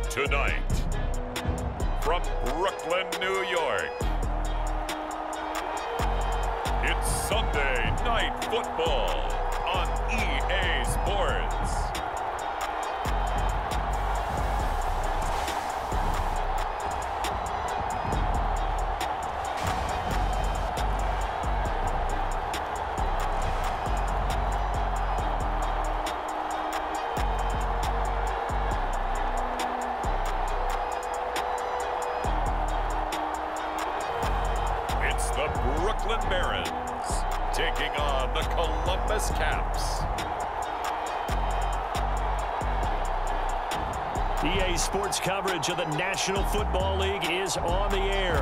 Tonight, from Brooklyn, New York, it's Sunday Night Football on EA Sports. The Brooklyn Barons taking on the Columbus Caps. EA Sports coverage of the National Football League is on the air.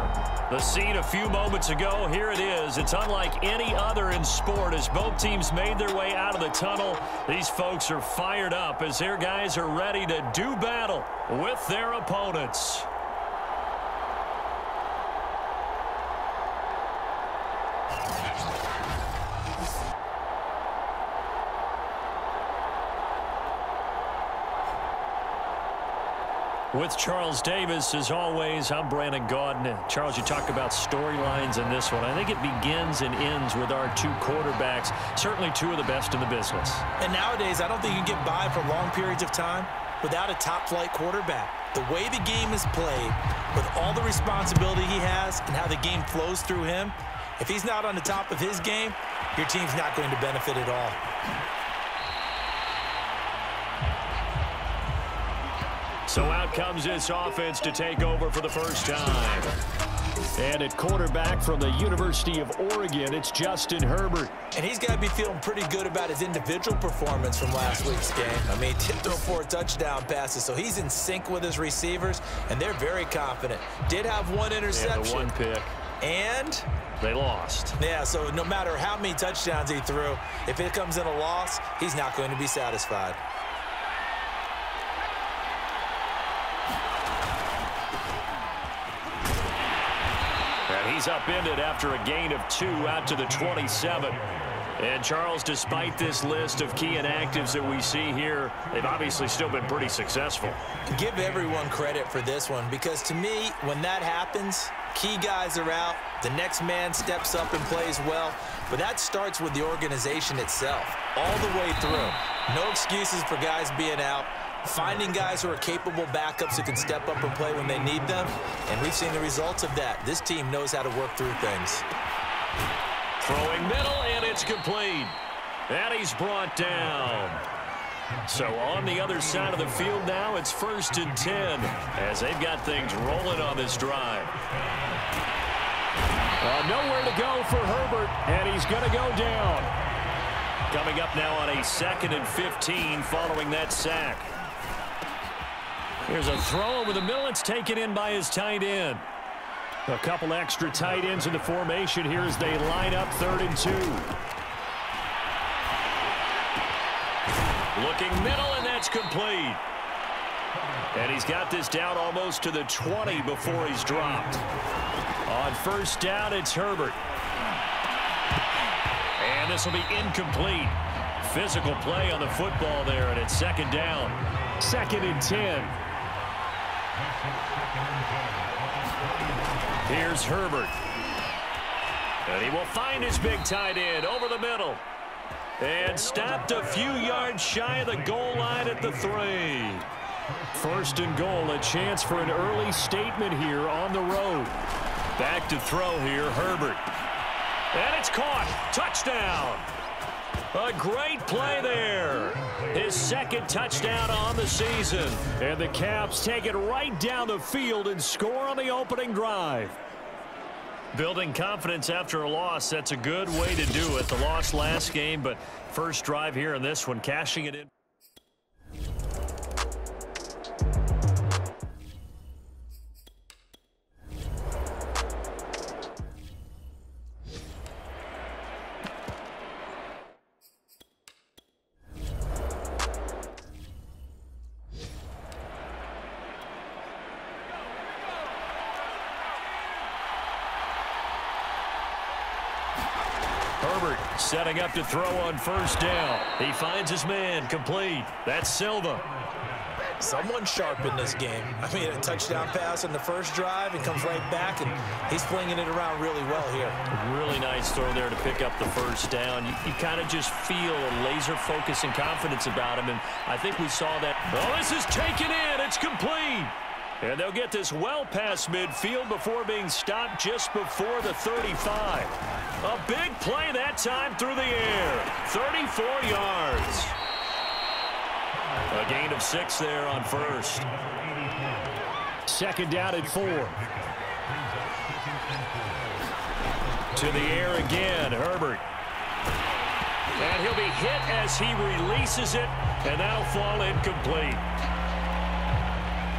The scene a few moments ago, here it is. It's unlike any other in sport as both teams made their way out of the tunnel. These folks are fired up as their guys are ready to do battle with their opponents. With Charles Davis, as always, I'm Brandon Gaudin. Charles, you talk about storylines in this one. I think it begins and ends with our two quarterbacks, certainly two of the best in the business. And nowadays, I don't think you can get by for long periods of time without a top-flight quarterback. The way the game is played, with all the responsibility he has and how the game flows through him, if he's not on the top of his game, your team's not going to benefit at all. So out comes this offense to take over for the first time. And at quarterback from the University of Oregon, it's Justin Herbert. And he's got to be feeling pretty good about his individual performance from last week's game. I mean, he threw 4 touchdown passes, so he's in sync with his receivers, and they're very confident. Did have one interception. Yeah, the one pick. And they lost. Yeah, so no matter how many touchdowns he threw, if it comes in a loss, he's not going to be satisfied. He's upended after a gain of 2 out to the 27. And Charles, despite this list of key inactives that we see here, they've obviously still been pretty successful. Give everyone credit for this one because to me, when that happens, key guys are out, the next man steps up and plays well, but that starts with the organization itself, all the way through. No excuses for guys being out. Finding guys who are capable backups who can step up and play when they need them, and we've seen the results of that. This team knows how to work through things. Throwing middle, and it's complete. And he's brought down. So on the other side of the field now, it's 1st and 10 as they've got things rolling on this drive. Nowhere to go for Herbert, and he's going to go down. Coming up now on a 2nd and 15 following that sack. Here's a throw over the middle. It's taken in by his tight end. A couple extra tight ends in the formation here as they line up 3rd and 2. Looking middle, and that's complete. And he's got this down almost to the 20 before he's dropped. On 1st down, it's Herbert. And this will be incomplete. Physical play on the football there, and it's 2nd down. 2nd and 10. Here's Herbert. And he will find his big tight end over the middle. And stopped a few yards shy of the goal line at the 3. 1st and goal, a chance for an early statement here on the road. Back to throw here, Herbert. And it's caught. Touchdown. A great play there. His 2nd touchdown on the season. And the Caps take it right down the field and score on the opening drive. Building confidence after a loss, that's a good way to do it. The loss last game, but first drive here in this one, cashing it in. Herbert setting up to throw on 1st down. He finds his man complete. That's Silva. Someone's sharp in this game. I mean, a touchdown pass on the first drive and comes right back, and he's flinging it around really well here. Really nice throw there to pick up the first down. You kind of just feel a laser focus and confidence about him, and I think we saw that. Oh, this is taken in. It's complete. And they'll get this well past midfield before being stopped just before the 35. A big play that time through the air. 34 yards. A gain of 6 there on first. Second down and 4. To the air again, Herbert. And he'll be hit as he releases it, and that'll fall incomplete.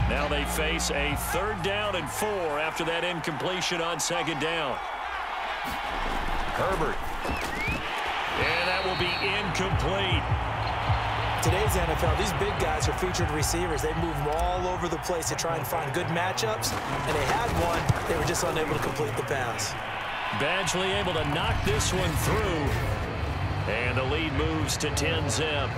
Now they face a 3rd down and 4 after that incompletion on 2nd down. Herbert. And that will be incomplete. Today's NFL, these big guys are featured receivers. They move them all over the place to try and find good matchups, and they had one. They were just unable to complete the pass. Badgley able to knock this one through, and the lead moves to 10-zip.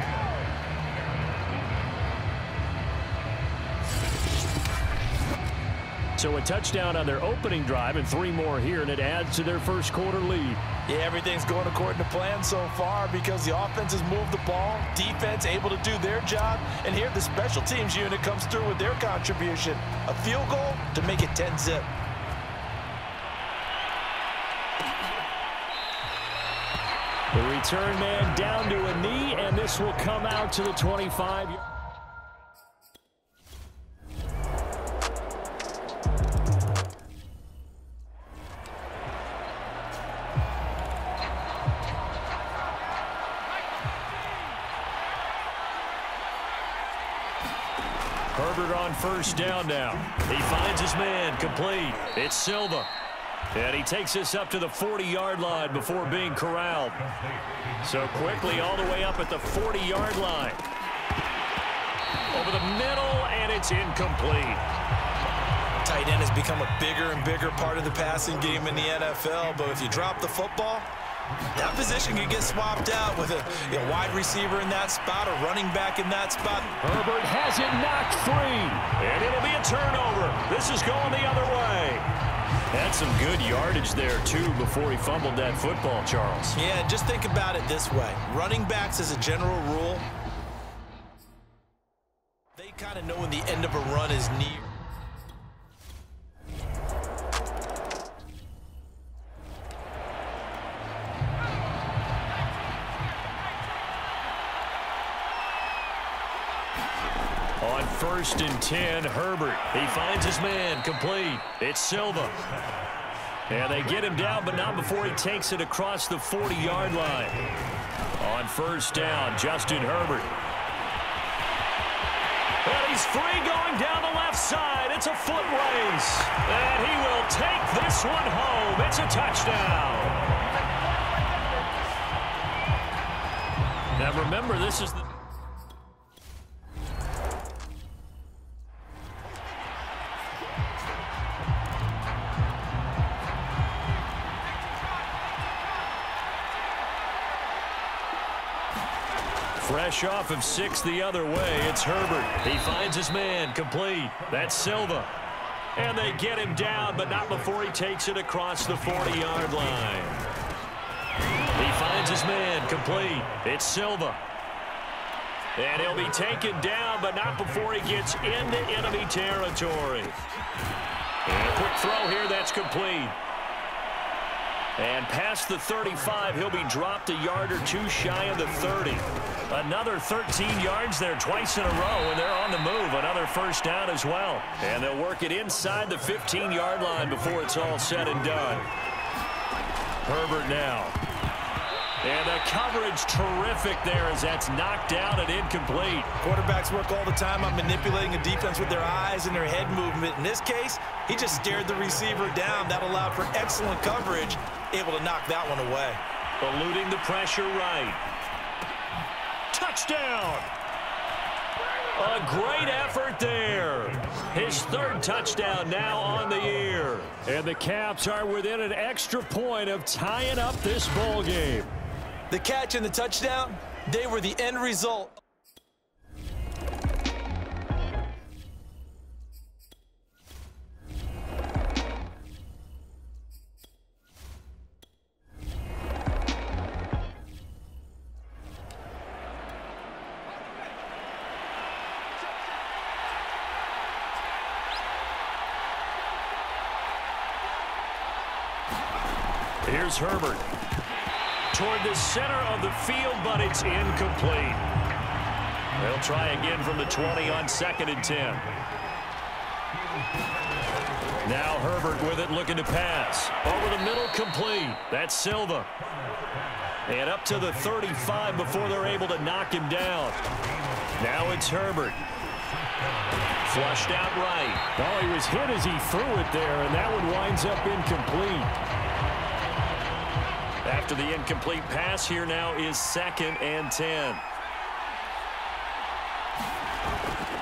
So a touchdown on their opening drive and 3 more here, and it adds to their first quarter lead. Yeah, everything's going according to plan so far because the offense has moved the ball, defense able to do their job, and here the special teams unit comes through with their contribution. A field goal to make it 10-zip. The return man down to a knee, and this will come out to the 25. Herbert on first down now. He finds his man, complete. It's Silva. And he takes this up to the 40-yard line before being corralled. So quickly all the way up at the 40-yard line. Over the middle, and it's incomplete. Tight end has become a bigger and bigger part of the passing game in the NFL, but if you drop the football, that position can get swapped out with a wide receiver in that spot, a running back in that spot. Herbert has it knocked free, and it'll be a turnover. This is going the other way. Had some good yardage there, too, before he fumbled that football, Charles. Yeah, just think about it this way. Running backs, as a general rule, they kind of know when the end of a run is near. On 1st and 10, Herbert. He finds his man, complete. It's Silva. And they get him down, but not before he takes it across the 40-yard line. On 1st down, Justin Herbert. And he's free going down the left side. It's a foot race. And he will take this one home. It's a touchdown. Now remember, this is the... Fresh off of 6 the other way, it's Herbert. He finds his man, complete. That's Silva. And they get him down, but not before he takes it across the 40-yard line. He finds his man, complete. It's Silva. And he'll be taken down, but not before he gets into enemy territory. And a quick throw here, that's complete. And past the 35, he'll be dropped a yard or 2 shy of the 30. Another 13 yards there twice in a row, and they're on the move. Another first down as well. And they'll work it inside the 15-yard line before it's all said and done. Herbert now. And the coverage terrific there as that's knocked down and incomplete. Quarterbacks work all the time on manipulating a defense with their eyes and their head movement. In this case, he just stared the receiver down. That allowed for excellent coverage, able to knock that one away. Eluding the pressure right. Touchdown! A great effort there. His 3rd touchdown now on the year. And the Caps are within an extra point of tying up this ball game. The catch and the touchdown, they were the end result. Here's Herbert. Toward the center of the field, but it's incomplete. They'll try again from the 20 on 2nd and 10. Now Herbert with it, looking to pass. Over the middle, complete. That's Silva. And up to the 35 before they're able to knock him down. Now it's Herbert. Flushed out right. Well, he was hit as he threw it there, and that one winds up incomplete. After the incomplete pass, here now is 2nd and 10.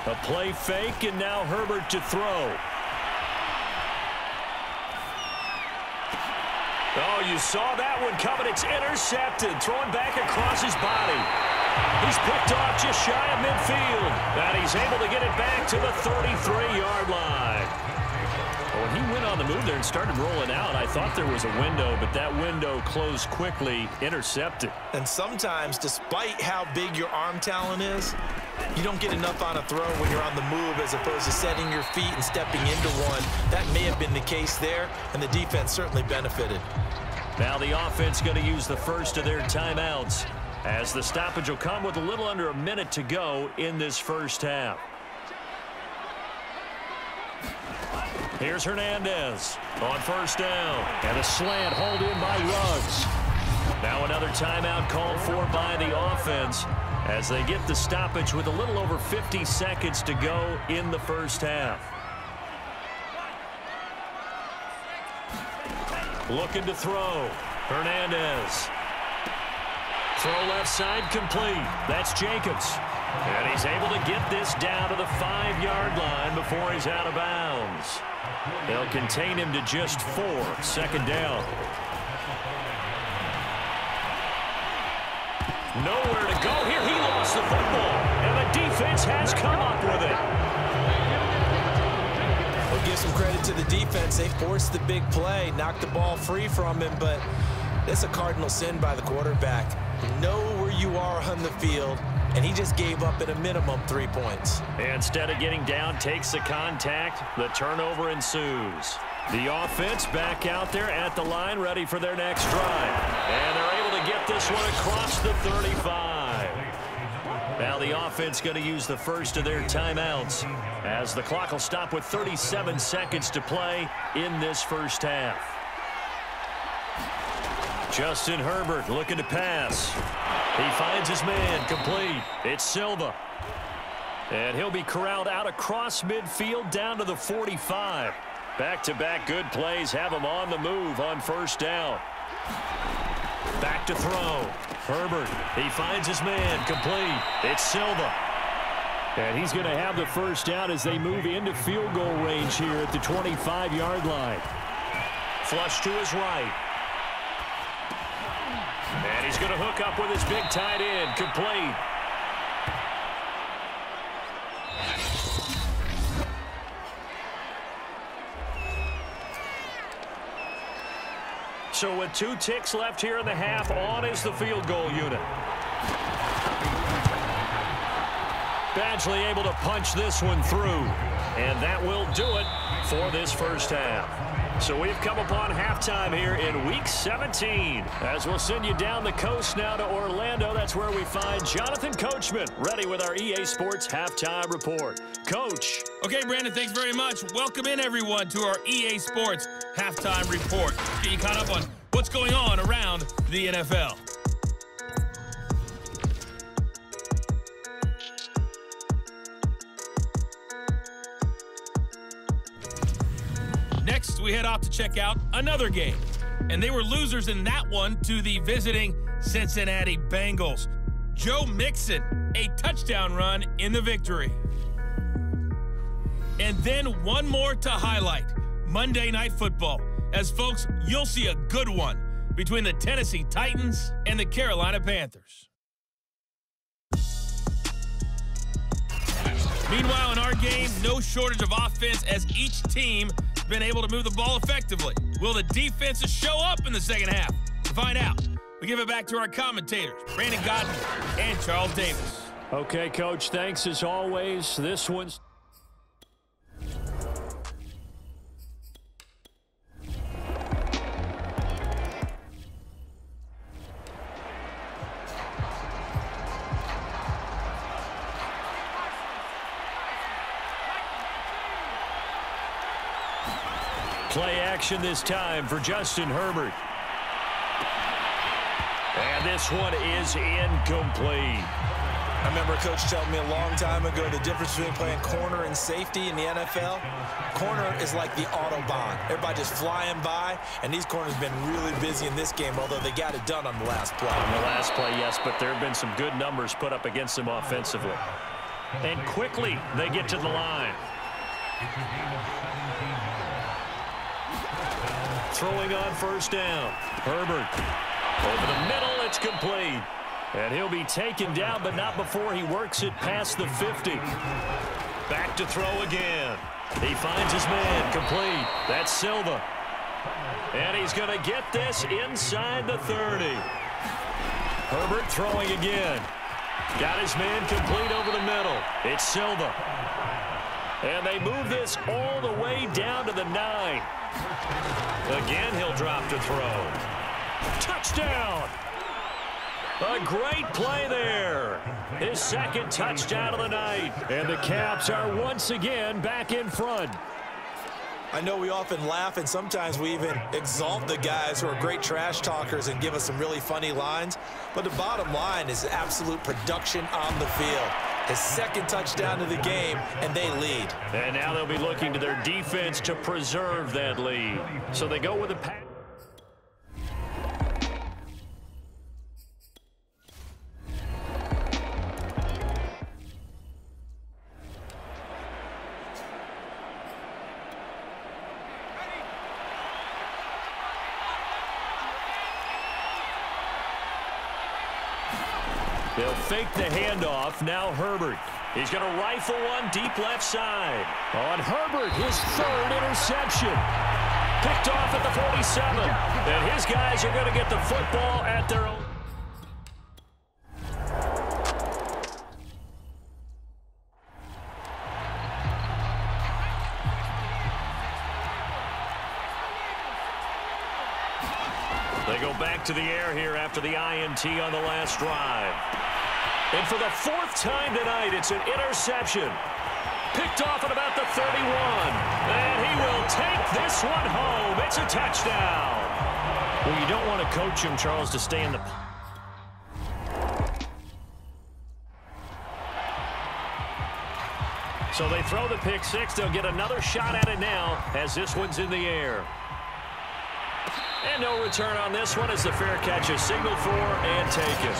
A play fake, and now Herbert to throw. Oh, you saw that one coming. It's intercepted. Throwing back across his body. He's picked off just shy of midfield. And he's able to get it back to the 33-yard line. When he went on the move there and started rolling out, I thought there was a window, but that window closed quickly, intercepted. And sometimes, despite how big your arm talent is, you don't get enough on a throw when you're on the move as opposed to setting your feet and stepping into one. That may have been the case there, and the defense certainly benefited. Now the offense going to use the first of their timeouts as the stoppage will come with a little under a minute to go in this first half. Here's Hernandez on 1st down. And a slant hauled in by Ruggs. Now another timeout called for by the offense as they get the stoppage with a little over 50 seconds to go in the first half. Looking to throw. Hernandez. Throw left side complete. That's Jacobs. And he's able to get this down to the 5-yard line before he's out of bounds. They'll contain him to just 4. 2nd down. Nowhere to go here. He lost the football. And the defense has come up with it. We'll give some credit to the defense. They forced the big play, knocked the ball free from him, but that's a cardinal sin by the quarterback. You know where you are on the field, and he just gave up at a minimum 3 points. Instead of getting down, takes the contact. The turnover ensues. The offense back out there at the line, ready for their next drive. And they're able to get this one across the 35. Now the offense going to use the first of their timeouts as the clock will stop with 37 seconds to play in this first half. Justin Herbert looking to pass. He finds his man, complete. It's Silva. And he'll be corralled out across midfield down to the 45. Back-to-back good plays have him on the move on 1st down. Back to throw. Herbert, he finds his man, complete. It's Silva. And he's going to have the first down as they move into field goal range here at the 25-yard line. Flush to his right. And he's going to hook up with his big tight end, complete. So with 2 ticks left here in the half, on is the field goal unit. Badgley able to punch this one through. And that will do it for this first half. So we've come upon halftime here in Week 17. As we'll send you down the coast now to Orlando. That's where we find Jonathan Coachman ready with our EA Sports Halftime Report. Coach. Okay, Brandon, thanks very much. Welcome in, everyone, to our EA Sports Halftime Report. Let's get you caught up on what's going on around the NFL. Next, we head off to check out another game. And they were losers in that one to the visiting Cincinnati Bengals. Joe Mixon, a touchdown run in the victory. And then one more to highlight, Monday Night Football. As folks, you'll see a good one between the Tennessee Titans and the Carolina Panthers. Meanwhile, in our game, no shortage of offense as each team has been able to move the ball effectively. Will the defenses show up in the second half? To find out, we give it back to our commentators, Brandon Godden and Charles Davis. Okay, Coach, thanks as always. This one's... Play action this time for Justin Herbert. And this one is incomplete. I remember a coach telling me a long time ago the difference between playing corner and safety in the NFL. Corner is like the Autobahn. Everybody just flying by, and these corners have been really busy in this game, although they got it done on the last play. On the last play, yes, but there have been some good numbers put up against them offensively. And quickly, they get to the line. Throwing on first down. Herbert. Over the middle, it's complete. And he'll be taken down, but not before he works it past the 50. Back to throw again. He finds his man, complete. That's Silva. And he's going to get this inside the 30. Herbert throwing again. Got his man complete over the middle. It's Silva. And they move this all the way down to the 9. Again, he'll drop to throw. Touchdown! A great play there. His second touchdown of the night. And the Caps are once again back in front. I know we often laugh, and sometimes we even exalt the guys who are great trash talkers and give us some really funny lines. But the bottom line is absolute production on the field. His second touchdown of the game, and they lead. And now they'll be looking to their defense to preserve that lead. So they go with a pass. They'll fake the handoff. Now Herbert. He's going to rifle one deep left side. On Herbert, his third interception. Picked off at the 47. And his guys are going to get the football at their own. They go back to the air here after the INT on the last drive. And for the fourth time tonight, it's an interception. Picked off at about the 31. And he will take this one home. It's a touchdown. Well, you don't want to coach him, Charles, to stay in the... So they throw the pick six. They'll get another shot at it now as this one's in the air. And no return on this one as the fair catch is signaled for and taken.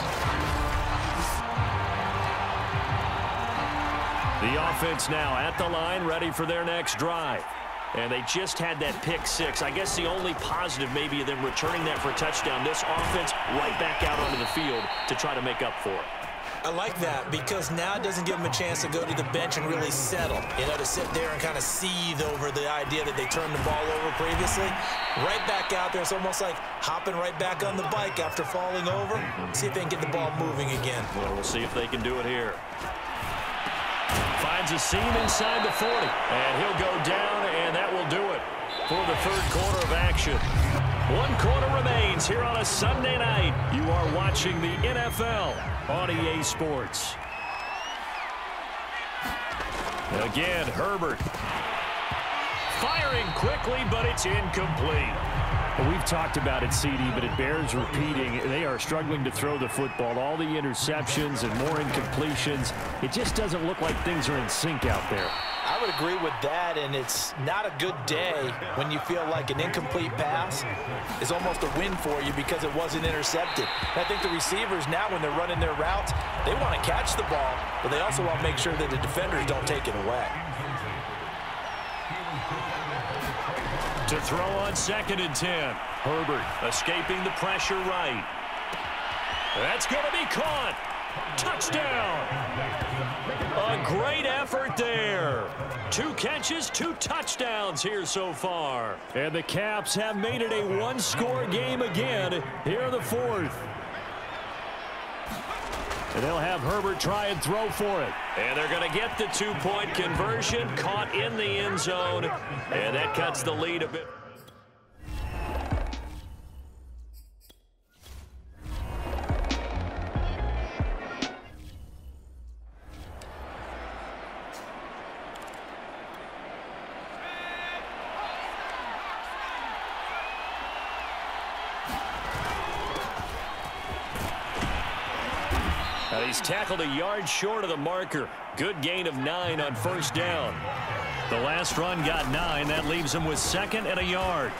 The offense now at the line, ready for their next drive. And they just had that pick six. I guess the only positive maybe of them returning that for a touchdown. This offense right back out onto the field to try to make up for it. I like that because now it doesn't give them a chance to go to the bench and really settle, to sit there and kind of seethe over the idea that they turned the ball over previously. Right back out there, it's almost like hopping right back on the bike after falling over. See if they can get the ball moving again. Well, we'll see if they can do it here. Finds a seam inside the 40, and he'll go down, and that will do it for the third quarter of action. One quarter remains here on a Sunday night. You are watching the NFL on EA Sports. Again, Herbert. Firing quickly, but it's incomplete. Well, we've talked about it, CD, but it bears repeating. They are struggling to throw the football. All the interceptions and more incompletions. It just doesn't look like things are in sync out there. I would agree with that, and it's not a good day when you feel like an incomplete pass is almost a win for you because it wasn't intercepted. And I think the receivers now, when they're running their routes, they want to catch the ball, but they also want to make sure that the defenders don't take it away. To throw on 2nd and 10. Herbert escaping the pressure right. That's going to be caught. Touchdown. A great effort there. 2 catches, 2 touchdowns here so far. And the Caps have made it a one-score game again here in the fourth. And they'll have Herbert try and throw for it. And they're going to get the 2-point conversion, caught in the end zone. And that cuts the lead a bit. he's tackled a yard short of the marker. Good gain of 9 on first down. The last run got 9. That leaves him with 2nd and a yard.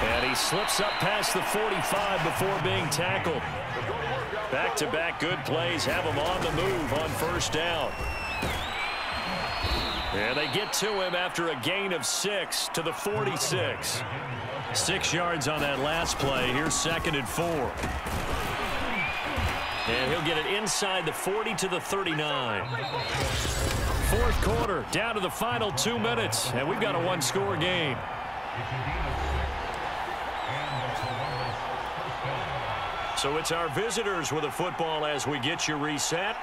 And he slips up past the 45 before being tackled. Back-to-back good plays have him on the move on first down. And they get to him after a gain of 6 to the 46. 6 yards on that last play. Here's 2nd and 4. And he'll get it inside the 40 to the 39. Fourth quarter, down to the final 2 minutes, and we've got a one-score game. So it's our visitors with the football as we get you reset.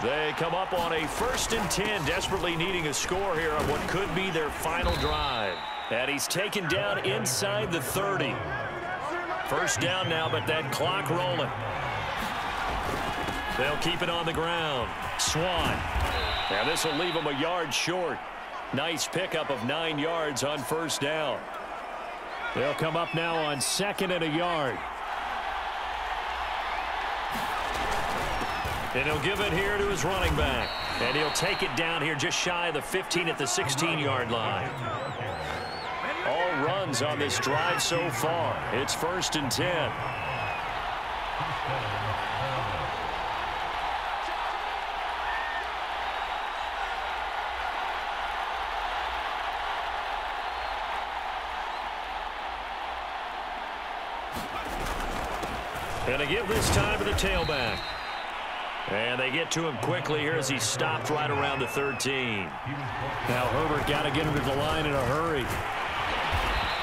They come up on a 1st and 10, desperately needing a score here on what could be their final drive. And he's taken down inside the 30. First down now, but that clock rolling. They'll keep it on the ground. Swan. Now this will leave him a yard short. Nice pickup of 9 yards on first down. They'll come up now on 2nd and a yard. And he'll give it here to his running back. And he'll take it down here just shy of the 15 at the 16-yard line. All runs on this drive so far. It's 1st and 10. And a give this time to the tailback. And they get to him quickly here as he stopped right around the 13. Now Herbert got to get him to the line in a hurry.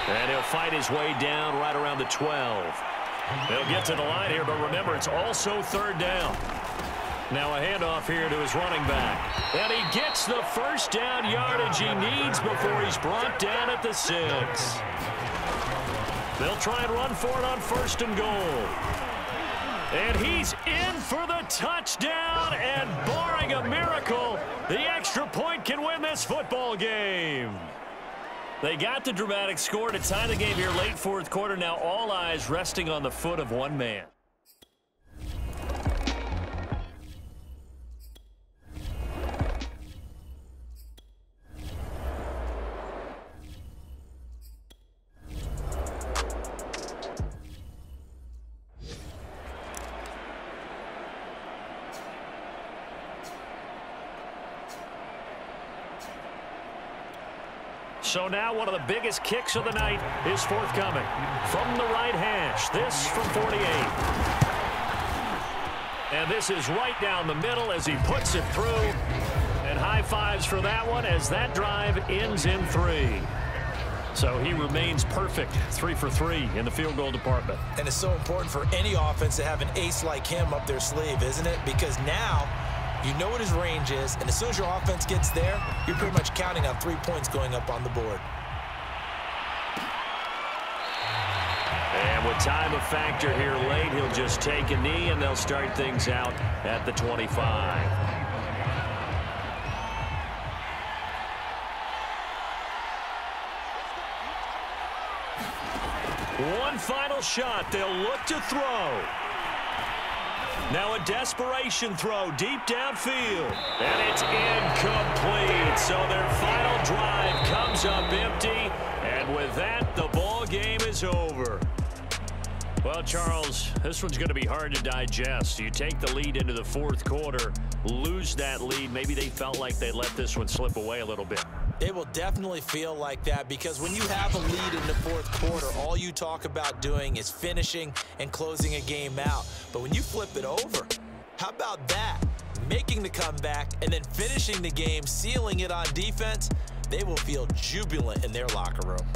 And he'll fight his way down right around the 12. They'll get to the line here, but remember, it's also 3rd down. Now a handoff here to his running back. And he gets the first down yardage he needs before he's brought down at the 6. They'll try and run for it on 1st and goal. And he's in for the touchdown, and barring a miracle, the extra point can win this football game. They got the dramatic score to tie the game here late 4th quarter. Now all eyes resting on the foot of one man. So now one of the biggest kicks of the night is forthcoming. From the right hash, this from 48. And this is right down the middle as he puts it through. And high fives for that one as that drive ends in 3. So he remains perfect, 3 for 3 in the field goal department. And it's so important for any offense to have an ace like him up their sleeve, isn't it? Because now you know what his range is, and as soon as your offense gets there, you're pretty much counting on 3 points going up on the board. And with time a factor here late, he'll just take a knee, and they'll start things out at the 25. One final shot. They'll look to throw. Now a desperation throw deep downfield. And it's incomplete. So their final drive comes up empty. And with that, the ball game is over. Well, Charles, this one's going to be hard to digest. You take the lead into the 4th quarter, lose that lead. Maybe they felt like they let this one slip away a little bit. It will definitely feel like that because when you have a lead in the 4th quarter, all you talk about doing is finishing and closing a game out. But when you flip it over, how about that? Making the comeback and then finishing the game, sealing it on defense, they will feel jubilant in their locker room.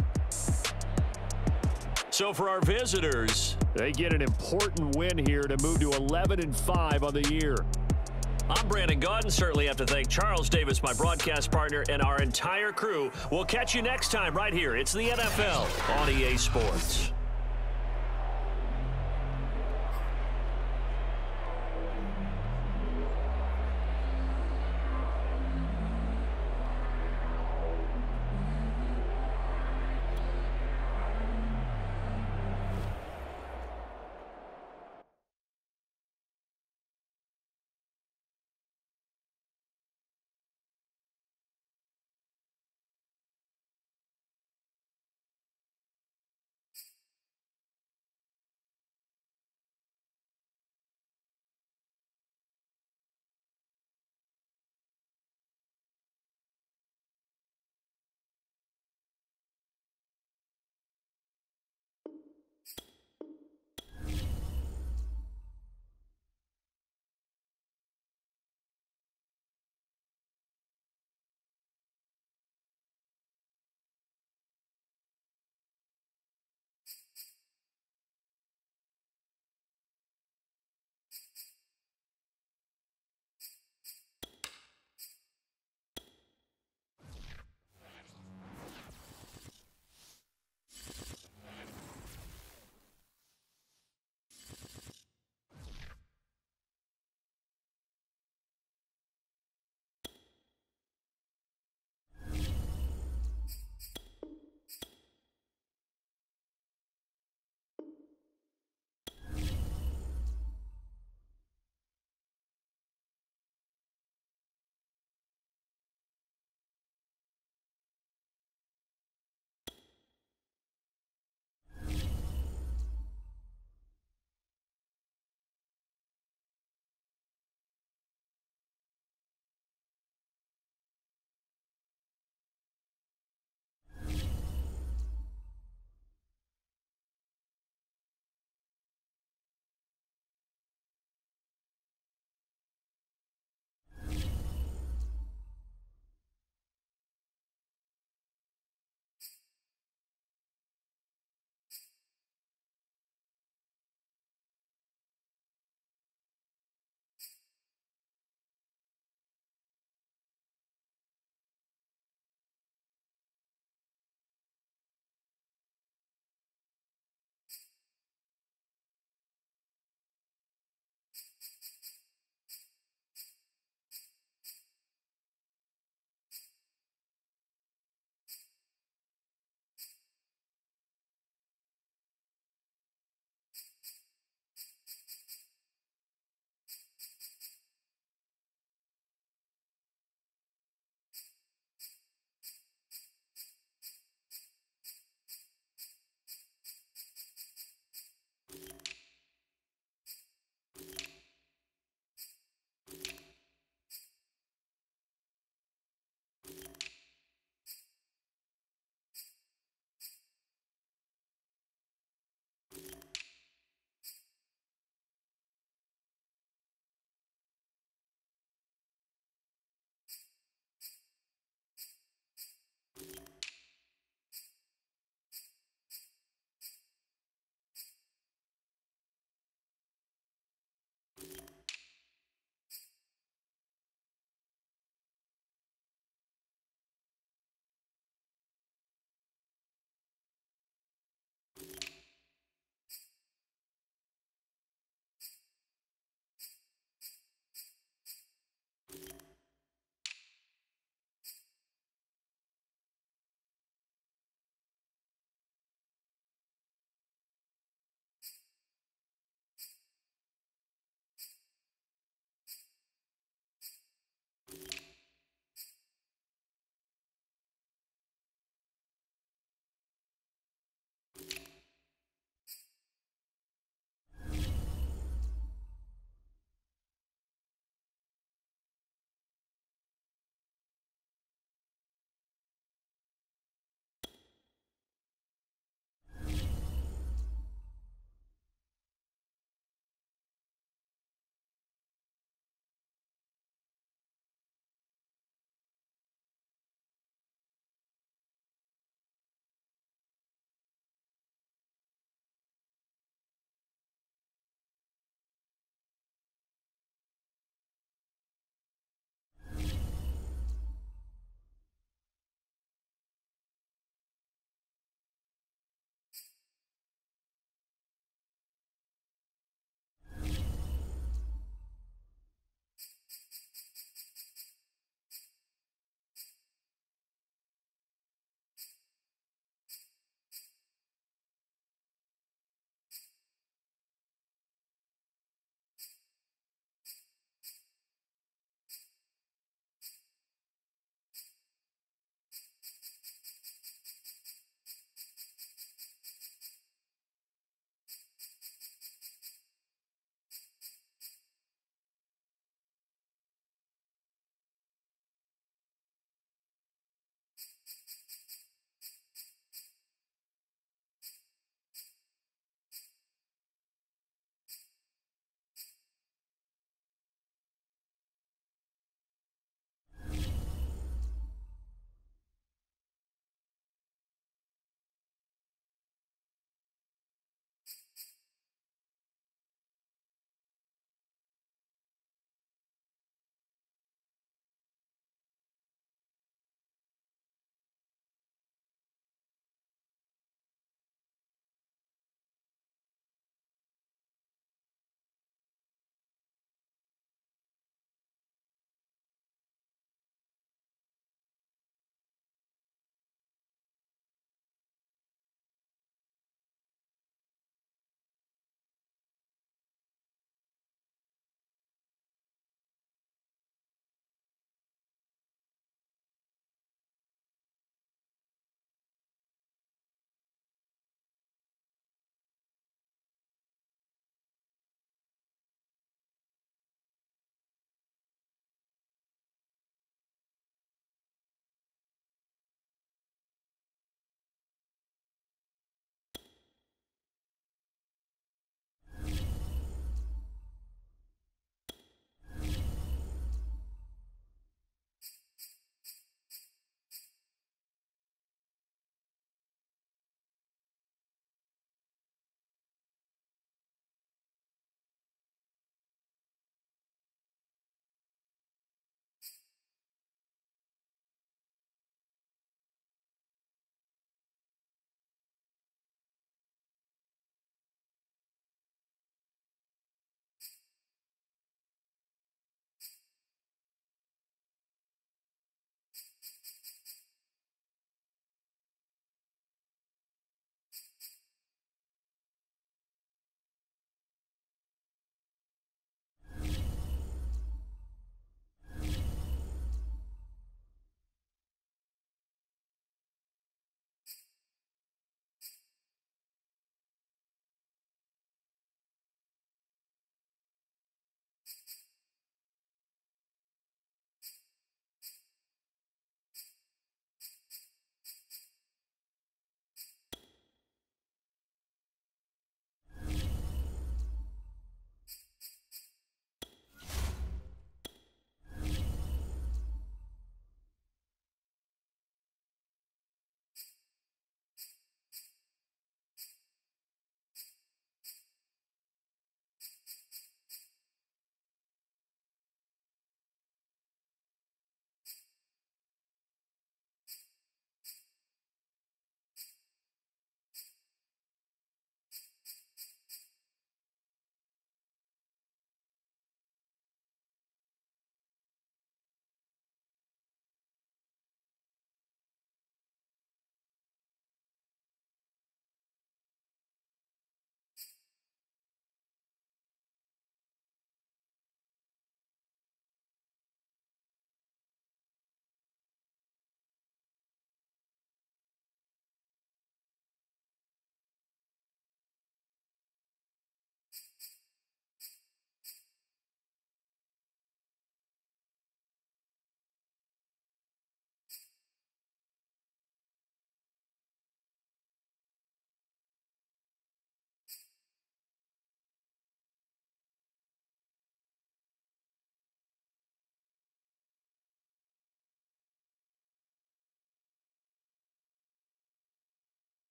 So for our visitors, they get an important win here to move to 11-5 on the year. I'm Brandon Gaudin. Certainly have to thank Charles Davis, my broadcast partner, and our entire crew. We'll catch you next time right here. It's the NFL on EA Sports.